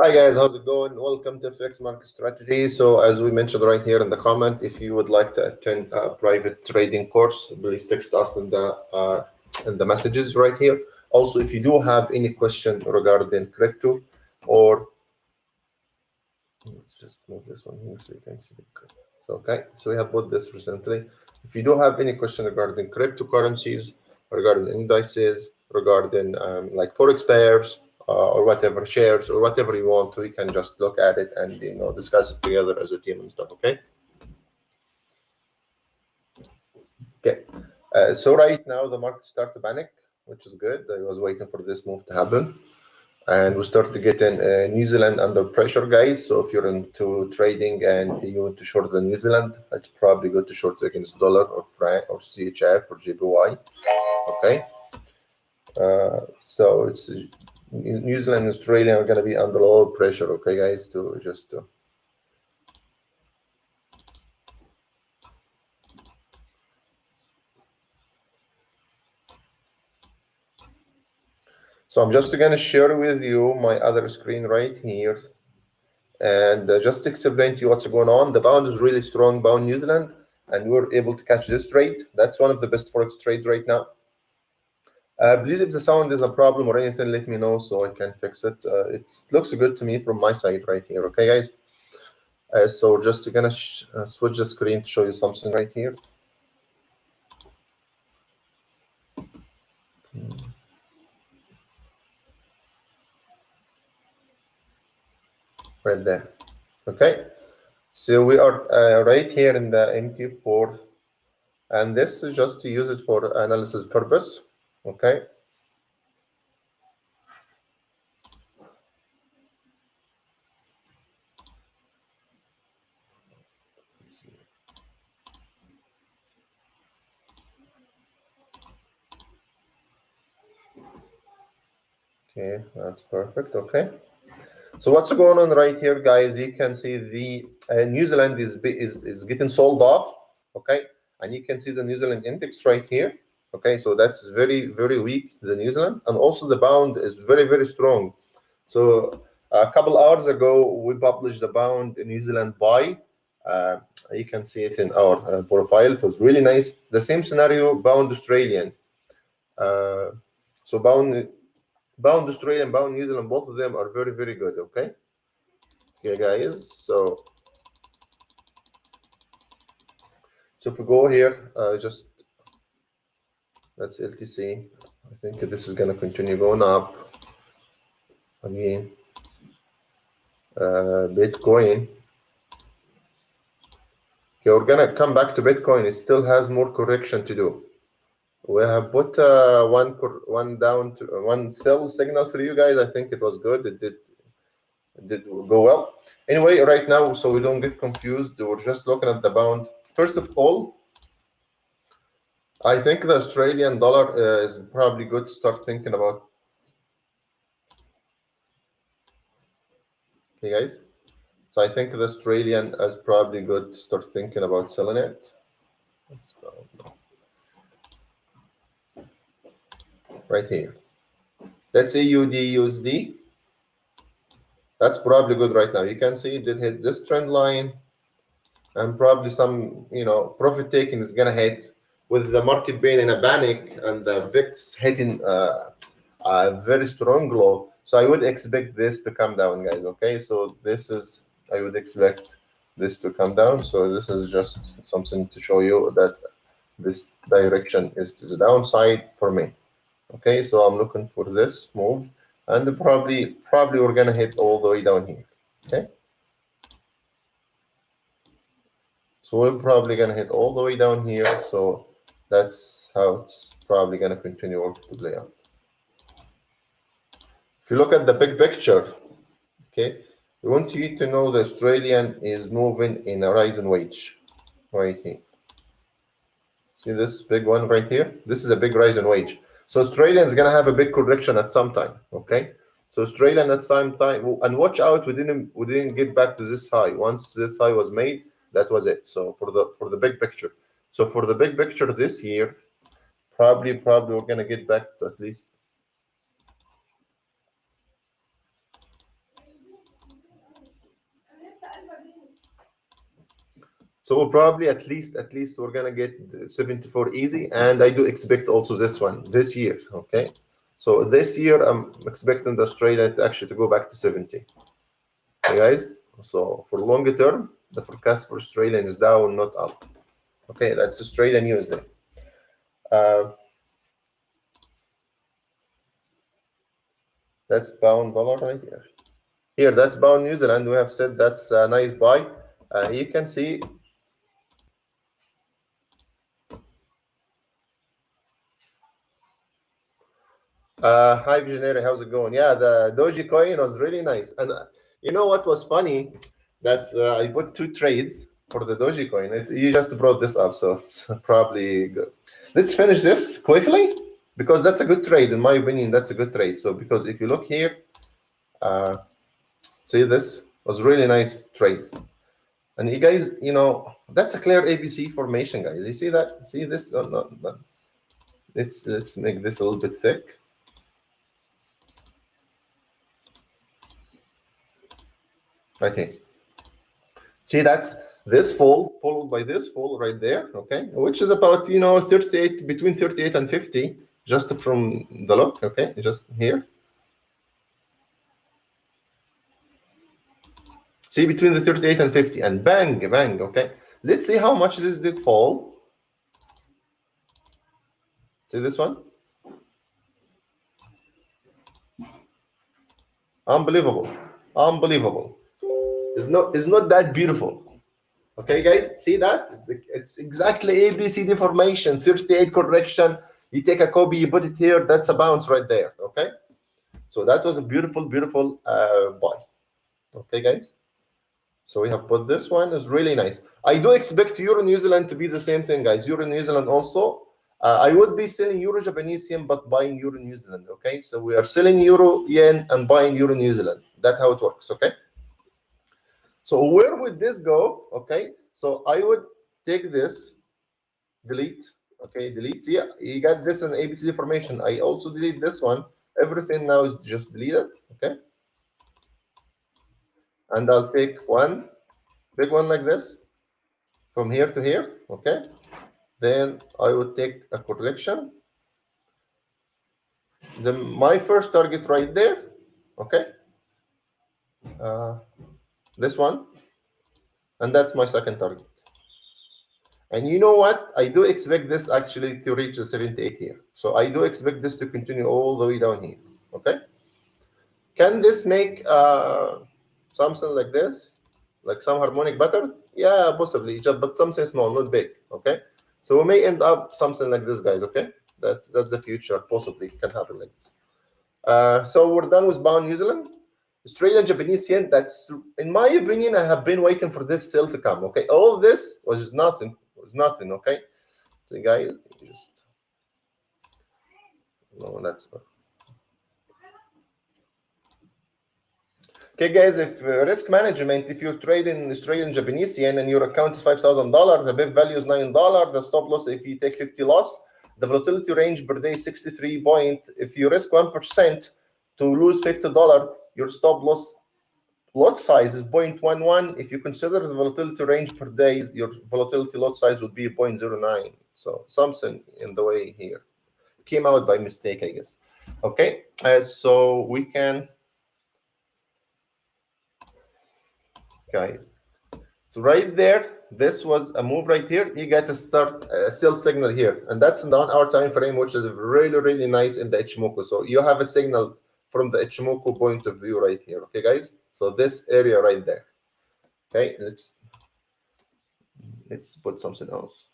Hi guys, how's it going? Welcome to Forex Market Strategy. So as we mentioned right here in the comment, if you would like to attend a private trading course, please text us in the messages right here. Also, if you do have any question regarding crypto, or let's just move this one here so you can see the crypto. So okay, so we have put this recently. If you do have any question regarding cryptocurrencies, regarding indices, regarding like forex pairs, or whatever, shares or whatever you want, we can just look at it and discuss it together as a team and stuff. Okay. So right now the market started to panic, which is good. I was waiting for this move to happen, and we start to get in New Zealand under pressure, guys. So if you're into trading and you want to short the New Zealand, it's probably good to short against dollar or franc or CHF or JPY. Okay. So it's New Zealand and Australia are going to be under a lot of pressure. Okay, guys, to just so I'm just going to share with you my other screen right here, and just explain to you what's going on. The pound is really strong, pound New Zealand, and we're able to catch this trade. That's one of the best forex trades right now. Please, if the sound is a problem or anything, let me know so I can fix it. It looks good to me from my side right here. Okay, guys. So just gonna switch the screen to show you something right here. Right there. Okay. So we are right here in the MT4, and this is just to use it for analysis purpose. Okay. Okay, that's perfect. Okay. So what's going on right here, guys? You can see the New Zealand is getting sold off. Okay, and you can see the New Zealand index right here. Okay, so that's very weak, the New Zealand, and also the pound is very strong. So a couple hours ago, we published the pound in New Zealand buy. You can see it in our profile. It was really nice. The same scenario, pound Australian. So pound Australian, pound New Zealand, both of them are very good. Okay, guys. So if we go here, just that's LTC. I think this is gonna continue going up again. Bitcoin. Okay, we're gonna come back to Bitcoin. It still has more correction to do. We have put one down to one sell signal for you guys. I think it was good. It did go well. Anyway, right now, so we don't get confused, we're just looking at the pound. First of all, I think the Australian dollar is probably good to start thinking about. Okay, guys. So I think the Australian is probably good to start thinking about selling it. Let's go. Right here. Let's say USD. That's probably good right now. You can see it did hit this trend line, and probably some profit taking is gonna hit with the market being in a panic and the VIX hitting a very strong low. So I would expect this to come down, guys. Okay, so this is, I would expect this to come down. So this is just something to show you that this direction is to the downside for me. Okay, so I'm looking for this move, and probably we're gonna hit all the way down here. Okay, so we're probably gonna hit all the way down here. So that's how it's probably gonna continue to play out. If you look at the big picture, okay, we want you to know the Australian is moving in a rising wedge right here. See this big one right here? This is a big rising wedge. So Australian is going to have a big correction at some time, okay? So Australian at some time, and watch out, we didn't get back to this high. Once this high was made, that was it. So for the big picture. So for the big picture this year, probably we're going to get back to at least So probably at least we're gonna get 74 easy, and I do expect also this one this year. Okay, so this year I'm expecting the Australia to actually to go back to 70. Okay, guys. So for longer term, the forecast for Australian is down, not up. Okay, that's Australian USD. That's pound dollar right here. Here, that's pound New Zealand. We have said that's a nice buy. You can see. Hi, Visionary. How's it going? Yeah, the Doji coin was really nice. And you know what was funny? That I bought 2 trades for the Doji coin. You just brought this up, so it's probably good. Let's finish this quickly because that's a good trade. In my opinion, that's a good trade. So because if you look here, see this was really nice trade. And you guys, you know, that's a clear ABC formation, guys. You see that? See this? No. Let's make this a little bit thick. Right here. See, that's this fall followed by this fall right there, okay, which is about 38, between 38 and 50, just from the look, okay, just here. See, between the 38 and 50, and bang, bang, okay. Let's see how much this did fall. See this one? Unbelievable, unbelievable. It's not that beautiful. Okay, guys, see that? It's exactly ABCD formation, 38 correction. You take a copy, you put it here. That's a bounce right there. Okay, so that was a beautiful, beautiful buy. Okay, guys. So we have put this one is really nice. I do expect Euro New Zealand to be the same thing, guys. Euro New Zealand also. I would be selling Euro Japanese yen, but buying Euro New Zealand. Okay, so we are selling Euro yen and buying Euro New Zealand. That's how it works. Okay. So where would this go? Okay, so I would take this, delete. Okay, delete. See, you got this in ABCD formation. I also delete this one. Everything now is just deleted. Okay, and I'll take one big one like this from here to here. Okay, then I would take a correction. Then my first target right there. Okay, this one, and that's my second target. And you know what? I do expect this actually to reach the 78 here. So I do expect this to continue all the way down here. Okay. Can this make something like this, like some harmonic pattern? Yeah, possibly, but something small, not big. Okay. So we may end up something like this, guys. Okay. That's the future. Possibly can happen like this. So we're done with pound New Zealand. Australian Japanese yen, that's, in my opinion, I have been waiting for this sell to come. Okay, all this was nothing. Was nothing. Okay, so guys, just no, that's not. Okay, guys, if risk management, if you're trading Australian Japanese yen and your account is $5,000, the BIV value is $9, the stop loss if you take 50 loss, the volatility range per day is 63 point. If you risk 1% to lose $50, your stop loss lot size is 0.11. If you consider the volatility range per day, your volatility lot size would be 0.09. So something in the way here came out by mistake, I guess. Okay, so we can, guys. So right there, this was a move right here. You get a start sell signal here, and that's in the 1 hour time frame, which is really, really nice in the Ichimoku. So you have a signal from the Ichimoku point of view right here. Okay, guys. So this area right there. Okay, let's put something else.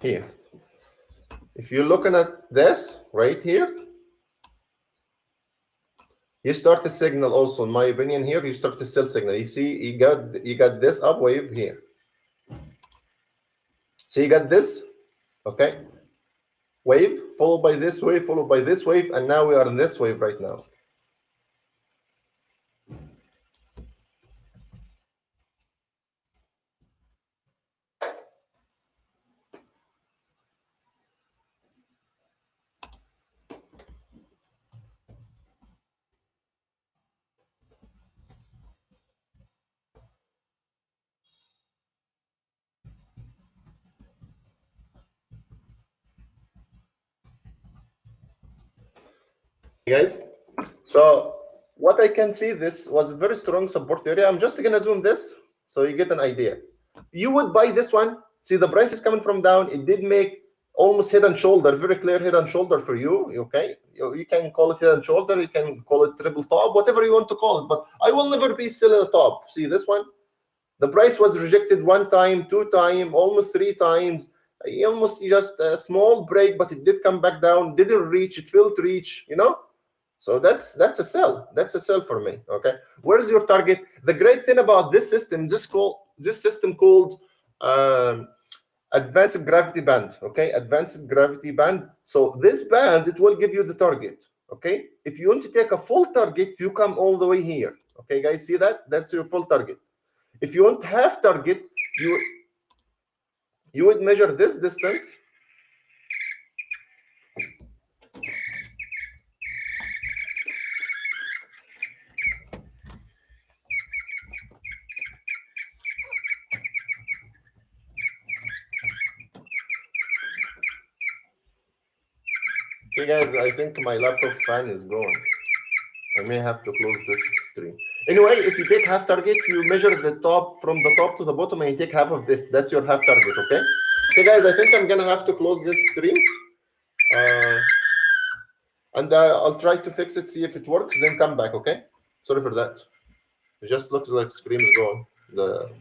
Here. If you're looking at this right here, you start to signal also, in my opinion, here you start to sell signal. You see, you got this up wave here. So you got this, okay, wave followed by this wave, followed by this wave, and now we are in this wave right now. guys. So what I can see, this was a very strong support area. I'm just gonna zoom this so you get an idea. You would buy this one. See, the price is coming from down. It did make almost head and shoulder, very clear head and shoulder for you. Okay, you can call it head and shoulder, you can call it triple top, whatever you want to call it. But I will never be selling a top. See this one? The price was rejected 1 time, 2 times, almost 3 times. Almost just a small break, but it did come back down. Didn't reach. It failed to reach. You know. So that's a sell. That's a sell for me. Okay. Where is your target? The great thing about this system, this system called advanced gravity band. Okay, advanced gravity band. So this band, it will give you the target. Okay. If you want to take a full target, you come all the way here. Okay, guys, see that? That's your full target. If you want half target, you would measure this distance. Okay, guys, I think my laptop fan is gone. I may have to close this stream. Anyway, if you take half target, you measure the top from the top to the bottom, and you take half of this. That's your half target. Okay. Okay, guys, I think I'm gonna have to close this stream. And I'll try to fix it, see if it works, then come back. Okay. Sorry for that. It just looks like screen is gone.